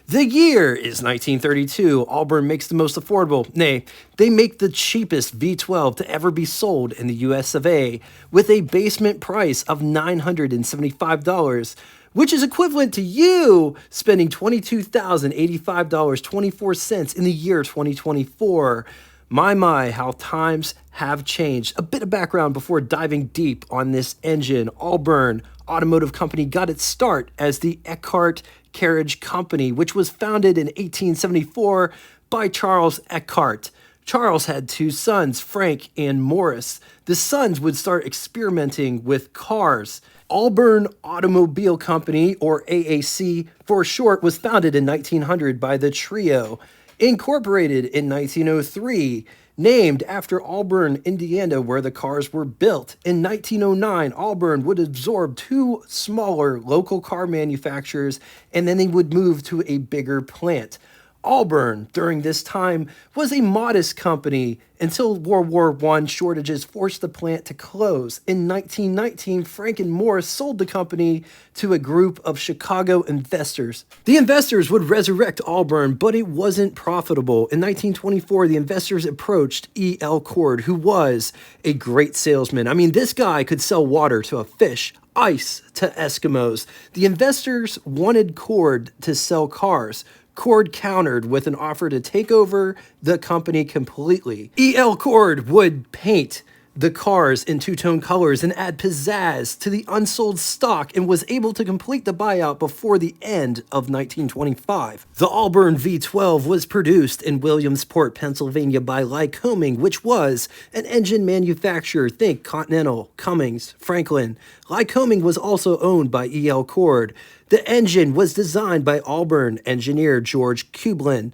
The year is 1932. Auburn makes the most affordable, nay, they make the cheapest V12 to ever be sold in the US of A, with a basement price of $975, which is equivalent to you spending $22,085.24 in the year 2024. My, how times have changed. A bit of background before diving deep on this engine. Auburn Automotive Company got its start as the Eckhart Carriage Company, which was founded in 1874 by Charles Eckhart. Charles had two sons, Frank and Morris. The sons would start experimenting with cars. Auburn Automobile Company, or AAC for short, was founded in 1900 by the trio. Incorporated in 1903, named after Auburn, Indiana, where the cars were built. In 1909, Auburn would absorb two smaller local car manufacturers, and then they would move to a bigger plant. Auburn, during this time, was a modest company until World War I shortages forced the plant to close. In 1919, Frank and Morris sold the company to a group of Chicago investors. The investors would resurrect Auburn, but it wasn't profitable. In 1924, the investors approached E.L. Cord, who was a great salesman. I mean, this guy could sell water to a fish, ice to Eskimos. The investors wanted Cord to sell cars. Cord countered with an offer to take over the company completely. E.L. Cord would paint the cars in two-tone colors and add pizzazz to the unsold stock, and was able to complete the buyout before the end of 1925. The Auburn V12 was produced in Williamsport, Pennsylvania by Lycoming, which was an engine manufacturer. Think Continental, Cummins, Franklin. Lycoming was also owned by E.L. Cord. The engine was designed by Auburn engineer George Kublin.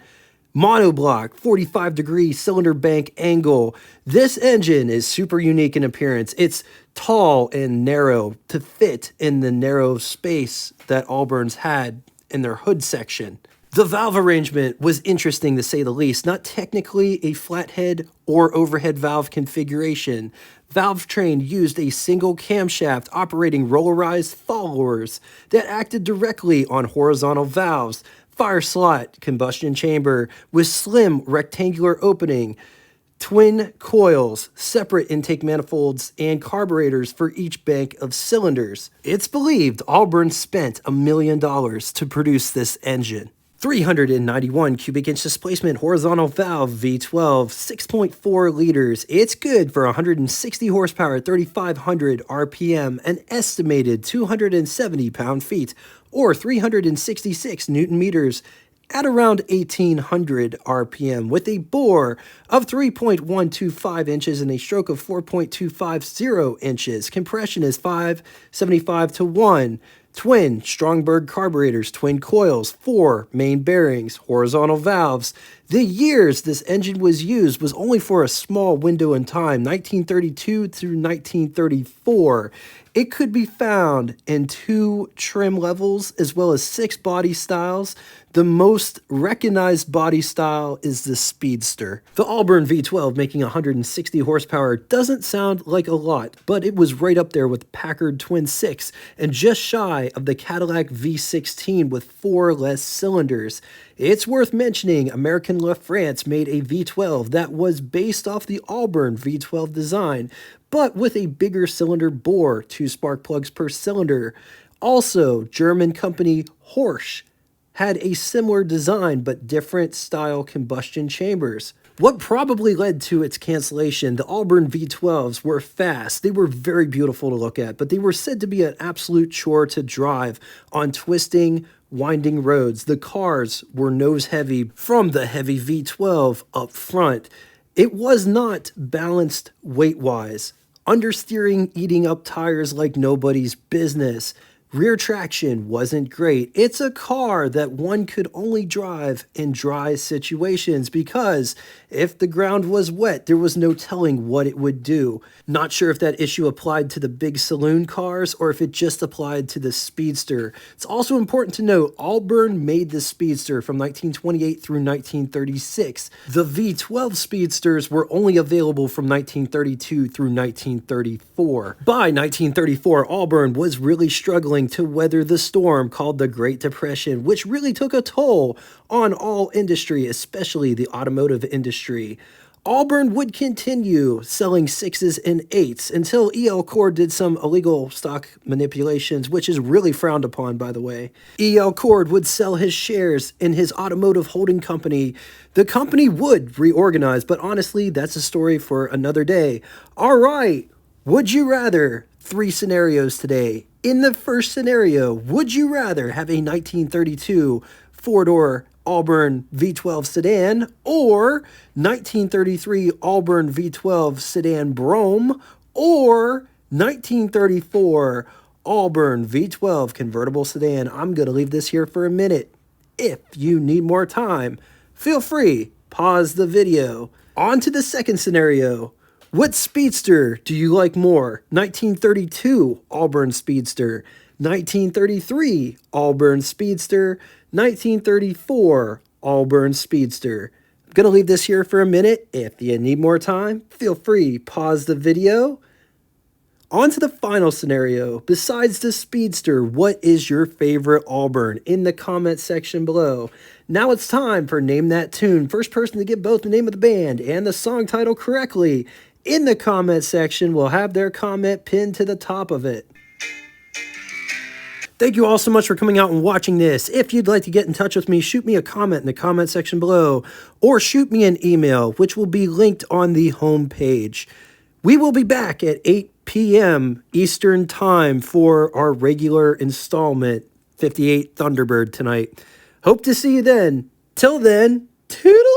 Monoblock, 45-degree cylinder bank angle. This engine is super unique in appearance. It's tall and narrow to fit in the narrow space that Auburn's had in their hood section. The valve arrangement was interesting to say the least. Not technically a flathead or overhead valve configuration. Valve train used a single camshaft operating rollarized followers that acted directly on horizontal valves. Fire slot combustion chamber with slim rectangular opening, twin coils, separate intake manifolds, and carburetors for each bank of cylinders. It's believed Auburn spent $1 million to produce this engine. 391 cubic inch displacement horizontal valve V12, 6.4 liters. It's good for 160 horsepower, 3,500 RPM, an estimated 270 pound-feet, or 366 newton meters at around 1,800 RPM, with a bore of 3.125 inches and a stroke of 4.250 inches. Compression is 575 to 1. Twin Strongberg carburetors, twin coils, 4 main bearings, horizontal valves. The years this engine was used was only for a small window in time, 1932 through 1934. It could be found in 2 trim levels as well as 6 body styles. The most recognized body style is the Speedster. The Auburn V12 making 160 horsepower doesn't sound like a lot, but it was right up there with Packard Twin 6 and just shy of the Cadillac V16 with 4 less cylinders. It's worth mentioning American LaFrance made a V12 that was based off the Auburn V12 design, but with a bigger cylinder bore, 2 spark plugs per cylinder. Also, German company Horsch had a similar design but different style combustion chambers. What probably led to its cancellation, the Auburn V12s were fast. They were very beautiful to look at, but they were said to be an absolute chore to drive on twisting, winding roads. The cars were nose heavy from the heavy V12 up front. It was not balanced weight-wise. Understeering eating up tires like nobody's business. Rear traction wasn't great. It's a car that one could only drive in dry situations because if the ground was wet, there was no telling what it would do. Not sure if that issue applied to the big saloon cars or if it just applied to the Speedster. It's also important to note Auburn made the Speedster from 1928 through 1936. The V12 Speedsters were only available from 1932 through 1934. By 1934, Auburn was really struggling struggling to weather the storm called the Great Depression, which really took a toll on all industry, especially the automotive industry. Auburn would continue selling 6s and 8s until E.L. Cord did some illegal stock manipulations, which is really frowned upon, by the way. E.L. Cord would sell his shares in his automotive holding company. The company would reorganize, but honestly, that's a story for another day. All right, would you rather? 3 scenarios today. In the first scenario, would you rather have a 1932 4-door Auburn V12 sedan or 1933 Auburn V12 sedan Brougham or 1934 Auburn V12 convertible sedan? I'm going to leave this here for a minute. If you need more time, feel free, pause the video. On to the second scenario. What speedster do you like more? 1932 Auburn Speedster, 1933 Auburn Speedster, 1934 Auburn Speedster. I'm going to leave this here for a minute. If you need more time, feel free, pause the video. On to the final scenario. Besides the Speedster, what is your favorite Auburn? In the comment section below. Now it's time for Name That Tune. First person to get both the name of the band and the song title correctly in the comment section will have their comment pinned to the top of it. Thank you all so much for coming out and watching this. If you'd like to get in touch with me, shoot me a comment in the comment section below or shoot me an email, which will be linked on the home page. We will be back at 8 p.m. Eastern Time for our regular installment 58 Thunderbird tonight. Hope to see you then. Till then, toodle!